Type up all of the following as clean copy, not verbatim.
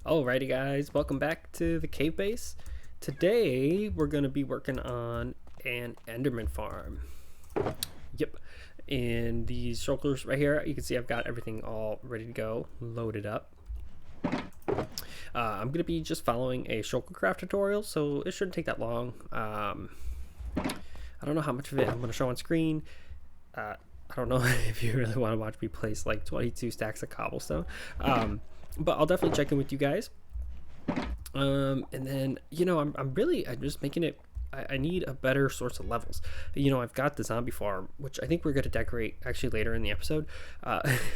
Alrighty guys, welcome back to the cave base. Today we're going to be working on an Enderman farm. Yep, in these shulkers right here, you can see I've got everything all ready to go, loaded up. I'm going to be just following a shulker craft tutorial, so it shouldn't take that long. I don't know how much of it I'm going to show on screen. I don't know if you really want to watch me place like 22 stacks of cobblestone. But I'll definitely check in with you guys. And then, I'm just making it, I need a better source of levels. I've got the zombie farm, which I think we're going to decorate actually later in the episode,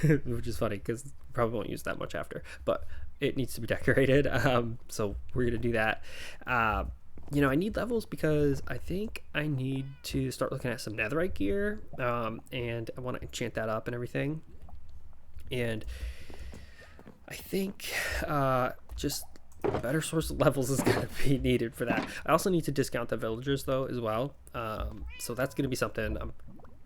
which is funny because probably won't use that much after, but it needs to be decorated. So we're going to do that. I need levels because I think I need to start looking at some netherite gear, and I want to enchant that up and everything. And I think just a better source of levels is going to be needed for that. I also need to discount the villagers though as well. So that's going to be something I'm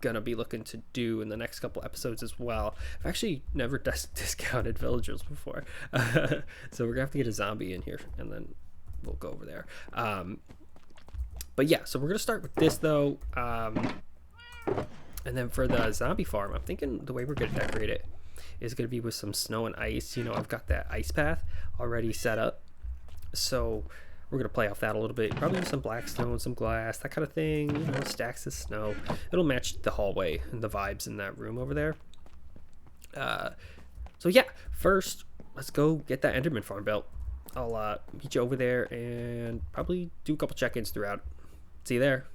going to be looking to do in the next couple episodes as well. I've actually never discounted villagers before. So we're going to have to get a zombie in here and then we'll go over there. But yeah, so we're going to start with this though. And then for the zombie farm, I'm thinking the way we're going to decorate it is going to be with some snow and ice. I've got that ice path already set up, so we're going to play off that a little bit. Probably some black stone, some glass, that kind of thing. Stacks of snow. It'll match the hallway and the vibes in that room over there. So yeah, first let's go get that Enderman farm built. I'll meet you over there and probably do a couple check-ins throughout. See you there.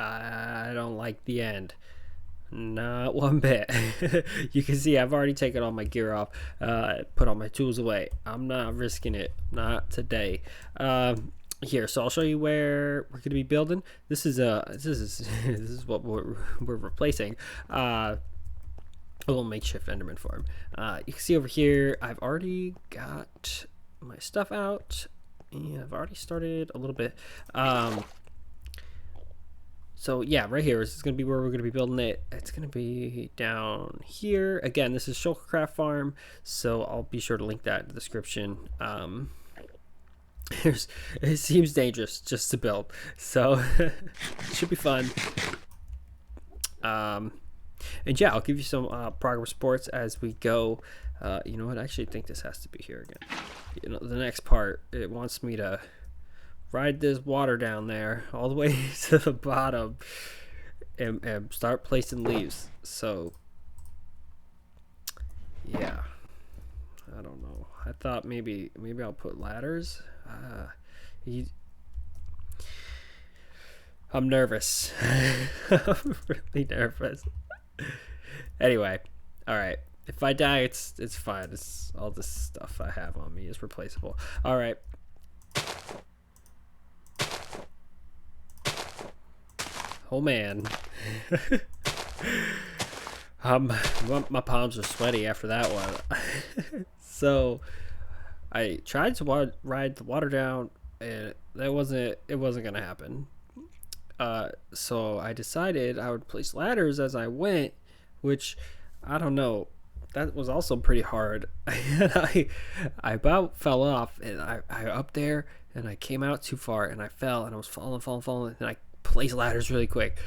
I don't like the end. Not one bit. You can see I've already taken all my gear off, put all my tools away. I'm not risking it. Not today. Here, so I'll show you where we're going to be building. This is what we're replacing. A little makeshift Enderman farm. You can see over here, I've already got my stuff out, and I've already started a little bit. So yeah, right here is going to be where we're going to be building it. It's going to be down here. Again, this is Shulkercraft Farm, so I'll be sure to link that in the description. It seems dangerous just to build, so it should be fun. And yeah, I'll give you some progress reports as we go. You know what? I actually think this has to be here again. The next part, it wants me to ride this water down there all the way to the bottom and start placing leaves. So yeah, I don't know. I thought maybe I'll put ladders. I'm nervous. I'm really nervous. Anyway, all right. If I die, it's fine. It's all this stuff I have on me is replaceable. All right. Oh man. My palms are sweaty after that one. So I tried to ride the water down, and it wasn't gonna happen. So I decided I would place ladders as I went, which I don't know. That was also pretty hard. I about fell off, and I up there, and I came out too far, and I fell, and I was falling, and I place ladders really quick,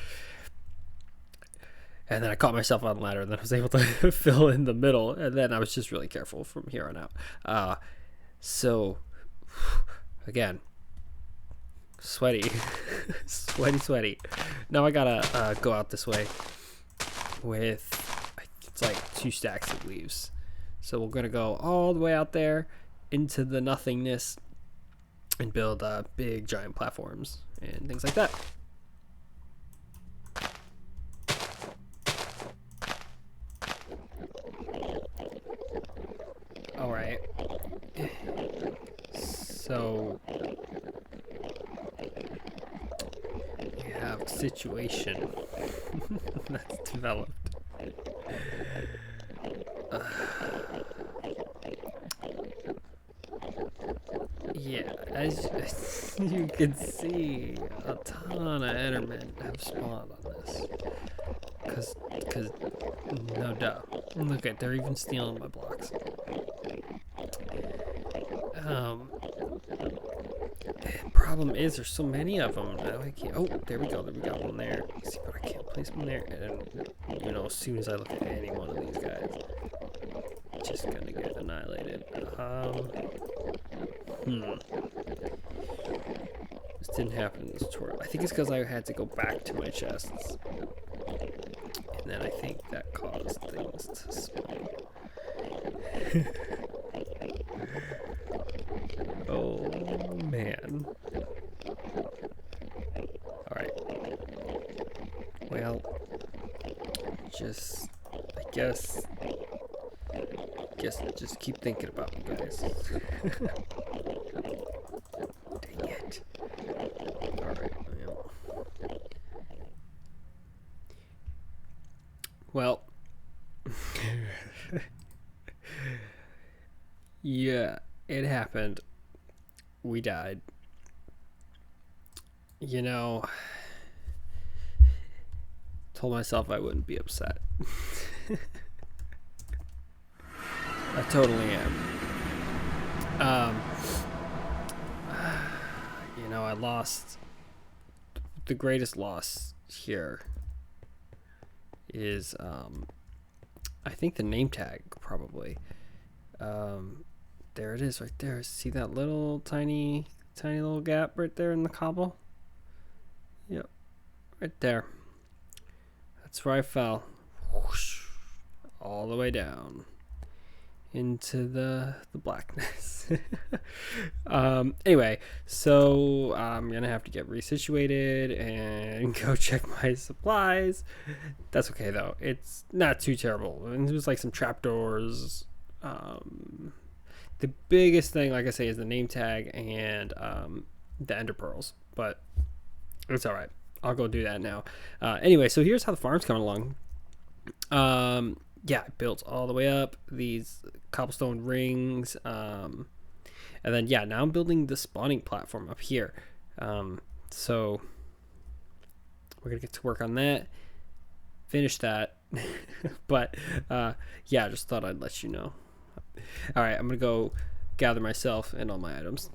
and then I caught myself on the ladder, and then I was able to fill in the middle, and then I was just really careful from here on out. So again, sweaty. sweaty. Now I gotta go out this way with, it's like 2 stacks of leaves, so we're gonna go all the way out there into the nothingness and build big giant platforms and things like that. All right. So we have a situation that's developed. Yeah, as you can see, a ton of Endermen have spawned on this. Cause, no doubt. Look at, they're even stealing my blocks. Problem is, there's so many of them. Now I can't. Oh, there we go. There we go. One there. See, but I can't place one there. And you know, as soon as I look at any one of these guys, just gonna get annihilated. This didn't happen in this tutorial. I think it's because I had to go back to my chests, and then I think that caused things to spawn. Oh man. Alright. Well, I guess just keep thinking about me, guys. Dang it. Alright, well. Yeah, it happened. We died. You know, told myself I wouldn't be upset. I totally am. You know, I lost. The greatest loss here is, I think the name tag, probably. There it is right there. See that little tiny little gap right there in the cobble? Yep, right there. That's where I fell. Whoosh, all the way down into the blackness. Anyway, so I'm gonna have to get resituated and go check my supplies. That's okay though. It's not too terrible. And it was like some trapdoors. The biggest thing, like I say, is the name tag and the ender pearls, but it's all right. I'll go do that now. Anyway, so here's how the farm's coming along. Yeah, I built all the way up these cobblestone rings, and then yeah, now I'm building the spawning platform up here. So we're gonna get to work on that, finish that. But yeah, I just thought I'd let you know. All right, I'm gonna go gather myself and all my items.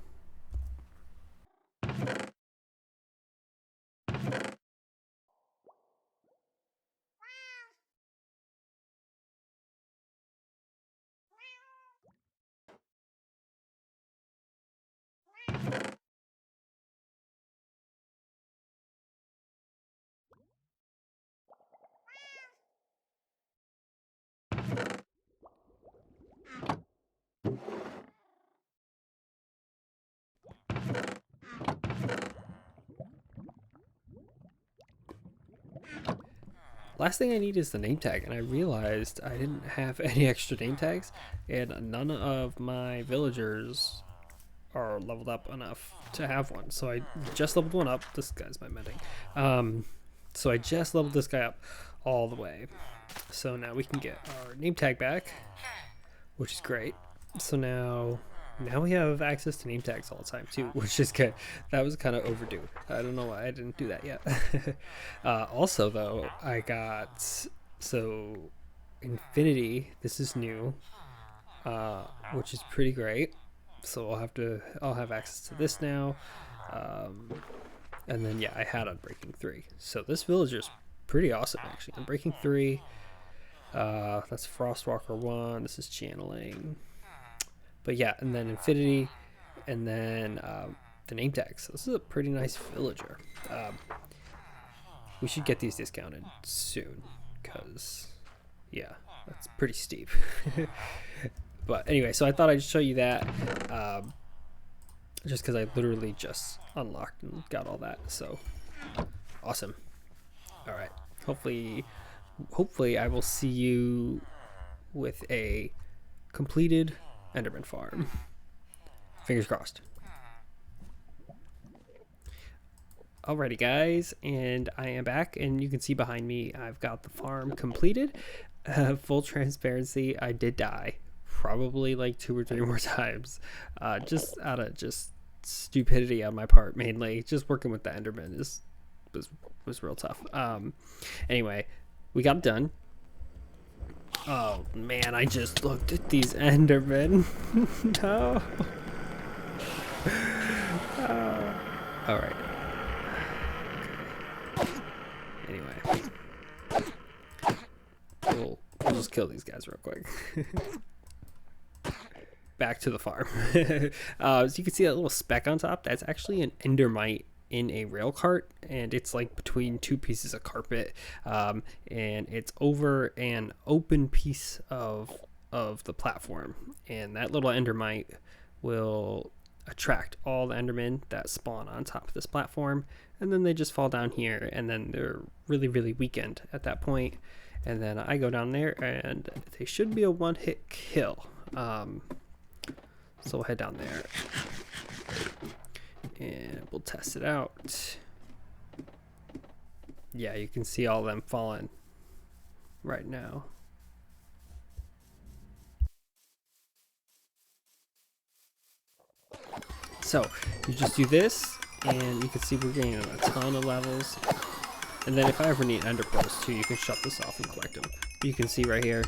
Last thing I need is the name tag, and I realized I didn't have any extra name tags, and none of my villagers are leveled up enough to have one. So I just leveled one up. This guy's my medding. So I just leveled this guy up all the way. So now we can get our name tag back, which is great. So now we have access to name tags all the time too, which is good. That was kind of overdue. I don't know why I didn't do that yet. Also though, I got, so Infinity, this is new, which is pretty great. So I'll have access to this now. And then yeah, I had Unbreaking 3. So this villager's pretty awesome actually. Unbreaking 3, that's Frostwalker 1, this is Channeling. But yeah, and then Infinity, and then the name tags. So this is a pretty nice villager. We should get these discounted soon, because yeah, that's pretty steep. But anyway, so I thought I'd show you that. just because I literally just unlocked and got all that. So awesome. All right. Hopefully I will see you with a completed Enderman Farm. Fingers crossed. Alrighty guys, and I am back, and you can see behind me I've got the farm completed. Full transparency, I did die probably like 2 or 3 more times, just out of just stupidity on my part. Mainly just working with the Enderman was real tough. Anyway, we got it done. Oh man, I just looked at these Endermen. No. All right. Anyway, we'll just kill these guys real quick. Back to the farm. So you can see that little speck on top. That's actually an endermite in a rail cart, and it's like between 2 pieces of carpet, and it's over an open piece of the platform, and that little endermite will attract all the endermen that spawn on top of this platform, and then they just fall down here, and then they're really weakened at that point, and then I go down there and they should be a 1-hit kill. So we'll head down there and we'll test it out. Yeah, you can see all of them falling right now. So you just do this, and you can see we're getting a ton of levels. And then if I ever need ender pearls too, you can shut this off and collect them. You can see right here,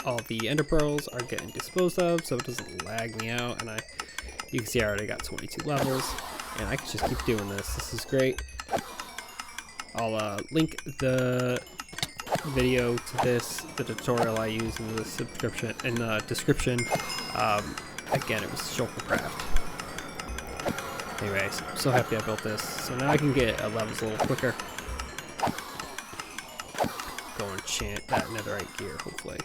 all the ender pearls are getting disposed of, so it doesn't lag me out. And you can see I already got 22 levels, and I can just keep doing this. This is great. I'll link the video to the tutorial I use in the description. Again, it was Shulkercraft. Anyways, I'm so happy I built this. So now I can get levels a little quicker. Go and enchant that netherite gear, hopefully.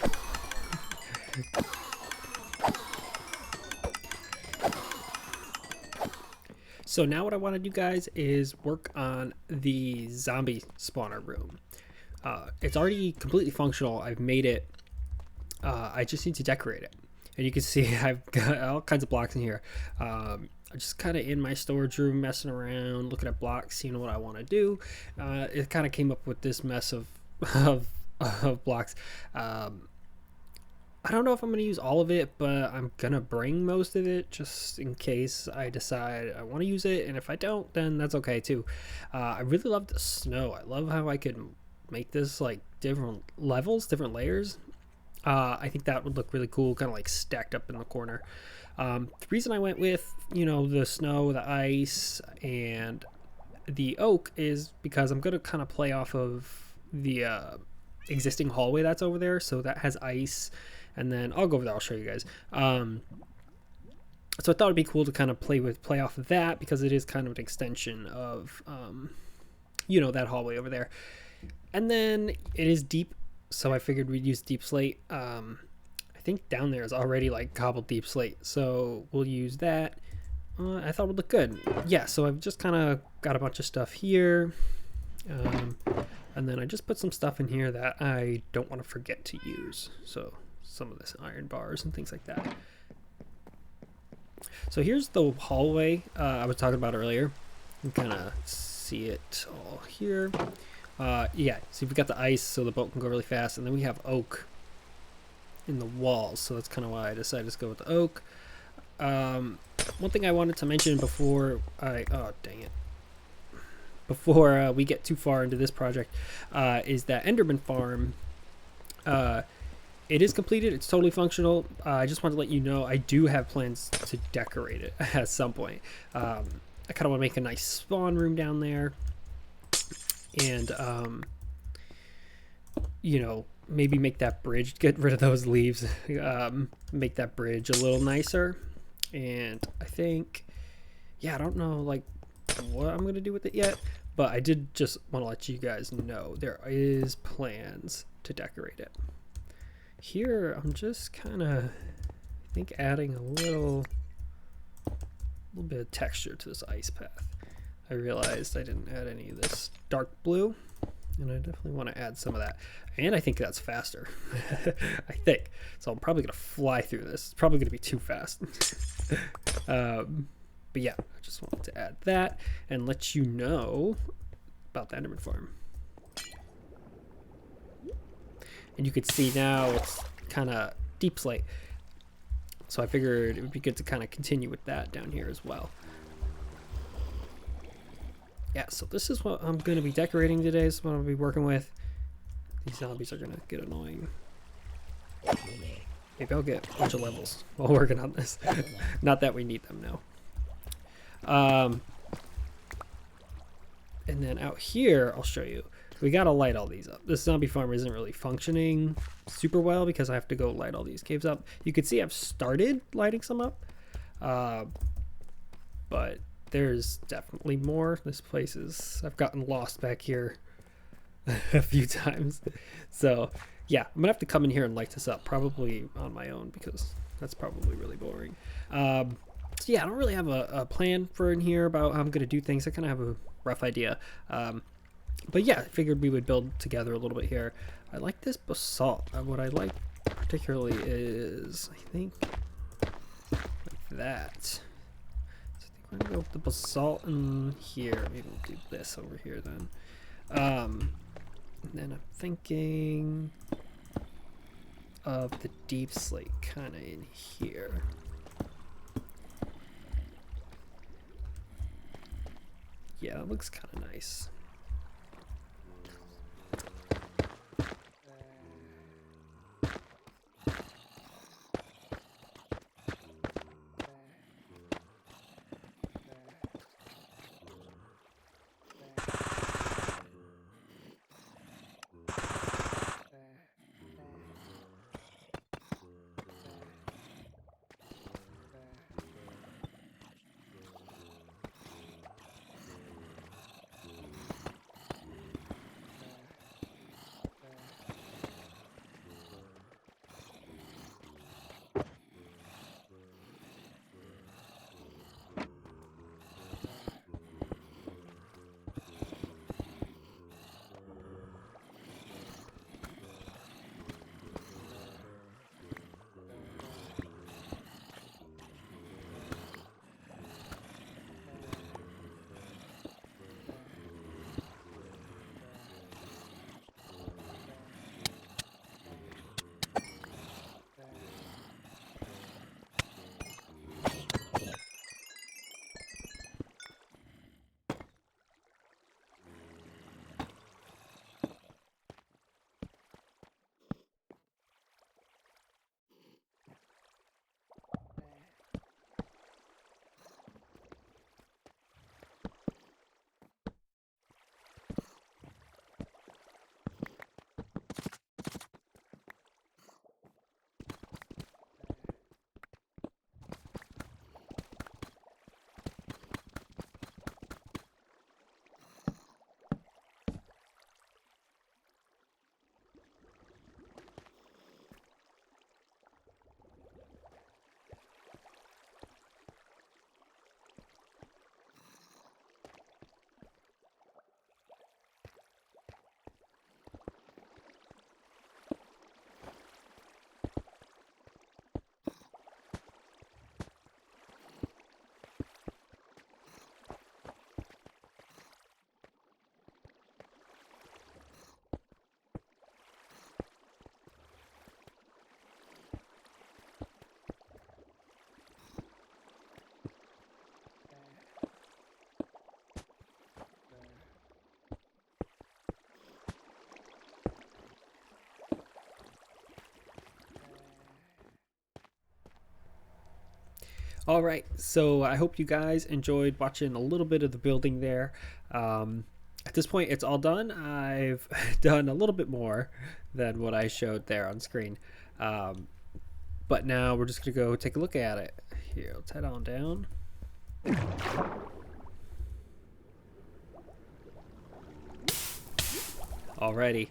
So now what I want to do, guys, is work on the zombie spawner room. It's already completely functional. I've made it. I just need to decorate it. And you can see I've got all kinds of blocks in here. I'm just kind of in my storage room messing around, looking at blocks, seeing what I want to do. It kind of came up with this mess of blocks. I don't know if I'm going to use all of it, but I'm going to bring most of it just in case I decide I want to use it. And if I don't, then that's okay too. I really love the snow. I love how I could make this like different levels, different layers. I think that would look really cool, kind of like stacked up in the corner. The reason I went with, the snow, the ice, and the oak is because I'm going to kind of play off of the existing hallway that's over there. So that has ice, and then I'll go over there. I'll show you guys. So I thought it'd be cool to kind of play off of that, because it is kind of an extension of, that hallway over there. And then it is deep, so I figured we'd use deep slate. I think down there is already like cobbled deep slate, so we'll use that. I thought it would look good. Yeah, so I've just kind of got a bunch of stuff here. And then I just put some stuff in here that I don't want to forget to use. So some of this iron bars and things like that. So here's the hallway I was talking about earlier. You can kind of see it all here. Yeah, so we've got the ice so the boat can go really fast, and then we have oak in the walls, so that's kind of why I decided to go with the oak. One thing I wanted to mention before we get too far into this project is that Enderman Farm, it is completed. It's totally functional. I just wanted to let you know I do have plans to decorate it at some point. I kind of want to make a nice spawn room down there, and maybe make that bridge, get rid of those leaves, make that bridge a little nicer. And I think, I don't know like what I'm gonna do with it yet, but I did just want to let you guys know there is plans to decorate it. Here I'm just kind of adding a little little bit of texture to this ice path. I realized I didn't add any of this dark blue, and I definitely want to add some of that. And I think that's faster. I think. So I'm probably going to fly through this. It's probably going to be too fast. But yeah, I just wanted to add that and let you know about the Enderman Farm. And you could see now it's kind of deep slate. So I figured it would be good to kind of continue with that down here as well. Yeah, so this is what I'm going to be decorating today. This is what I'm going to be working with. These zombies are going to get annoying. Maybe I'll get a bunch of levels while working on this. Not that we need them now. And then out here, I'll show you. We got to light all these up. This zombie farm isn't really functioning super well because I have to go light all these caves up. You can see I've started lighting some up. But there's definitely more. This place is... I've gotten lost back here a few times. So, yeah, I'm going to have to come in here and light this up. Probably on my own because that's probably really boring. So yeah, I don't really have a plan for in here about how I'm going to do things. I kind of have a rough idea. But yeah, I figured we would build together a little bit here. I like this basalt. What I like particularly is, I think, like that. So I think we're going to go with the basalt in here. Maybe we'll do this over here then. And then I'm thinking of the deep slate kind of in here. Yeah, that looks kind of nice. All right, so I hope you guys enjoyed watching a little bit of the building there. At this point, it's all done. I've done a little bit more than what I showed there on screen. But now we're just going to go take a look at it. Here, let's head on down. Alrighty,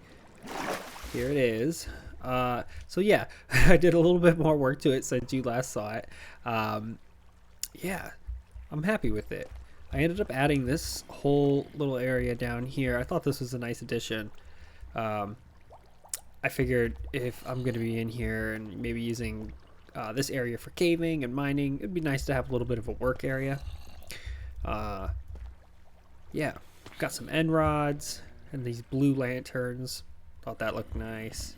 here it is. So yeah, I did a little bit more work to it since you last saw it. Yeah, I'm happy with it. I ended up adding this whole little area down here. I thought this was a nice addition. I figured if I'm going to be in here and maybe using this area for caving and mining, it'd be nice to have a little bit of a work area. Yeah, got some end rods and these blue lanterns. Thought that looked nice.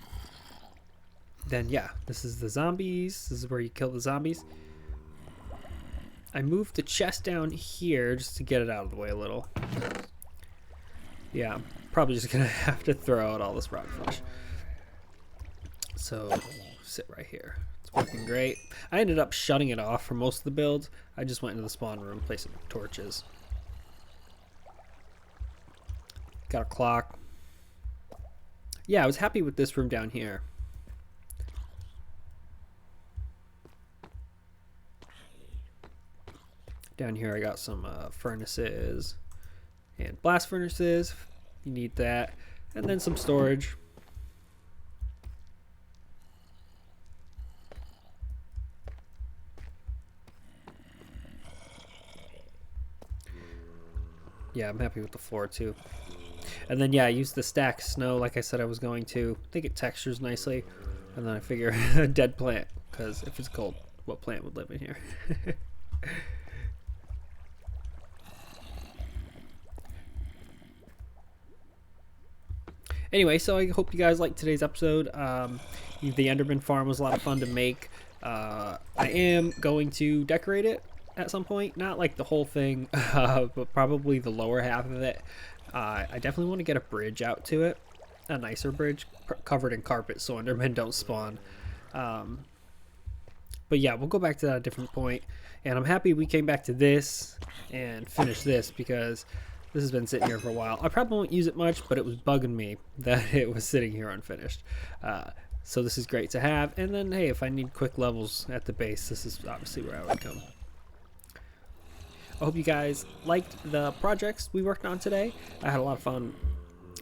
Then yeah, this is the zombies. This is where you kill the zombies. I moved the chest down here just to get it out of the way a little. Yeah, I'm probably just gonna have to throw out all this rock flesh. So sit right here. It's working great. I ended up shutting it off for most of the builds. I just went into the spawn room, placed some torches. Got a clock. Yeah, I was happy with this room down here. Down here I got some furnaces and blast furnaces. You need that. And then some storage. Yeah, I'm happy with the floor too. And then yeah, I used the stack snow like I said I was going to. I think it textures nicely. And then I figure a dead plant, because if it's cold, what plant would live in here? Anyway, so I hope you guys liked today's episode. The Enderman Farm was a lot of fun to make. I am going to decorate it at some point. Not like the whole thing, but probably the lower half of it. I definitely want to get a bridge out to it. A nicer bridge covered in carpet so Endermen don't spawn. But yeah, we'll go back to that at a different point. And I'm happy we came back to this and finished this, because this has been sitting here for a while. I probably won't use it much, but it was bugging me that it was sitting here unfinished. So this is great to have. And then, hey, if I need quick levels at the base, this is obviously where I would come. I hope you guys liked the projects we worked on today. I had a lot of fun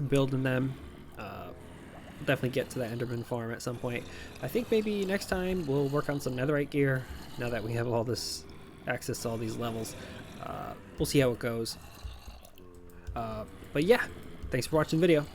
building them. Definitely get to the Enderman Farm at some point. I think maybe next time we'll work on some netherite gear, now that we have all this access to all these levels. We'll see how it goes. But yeah, thanks for watching the video.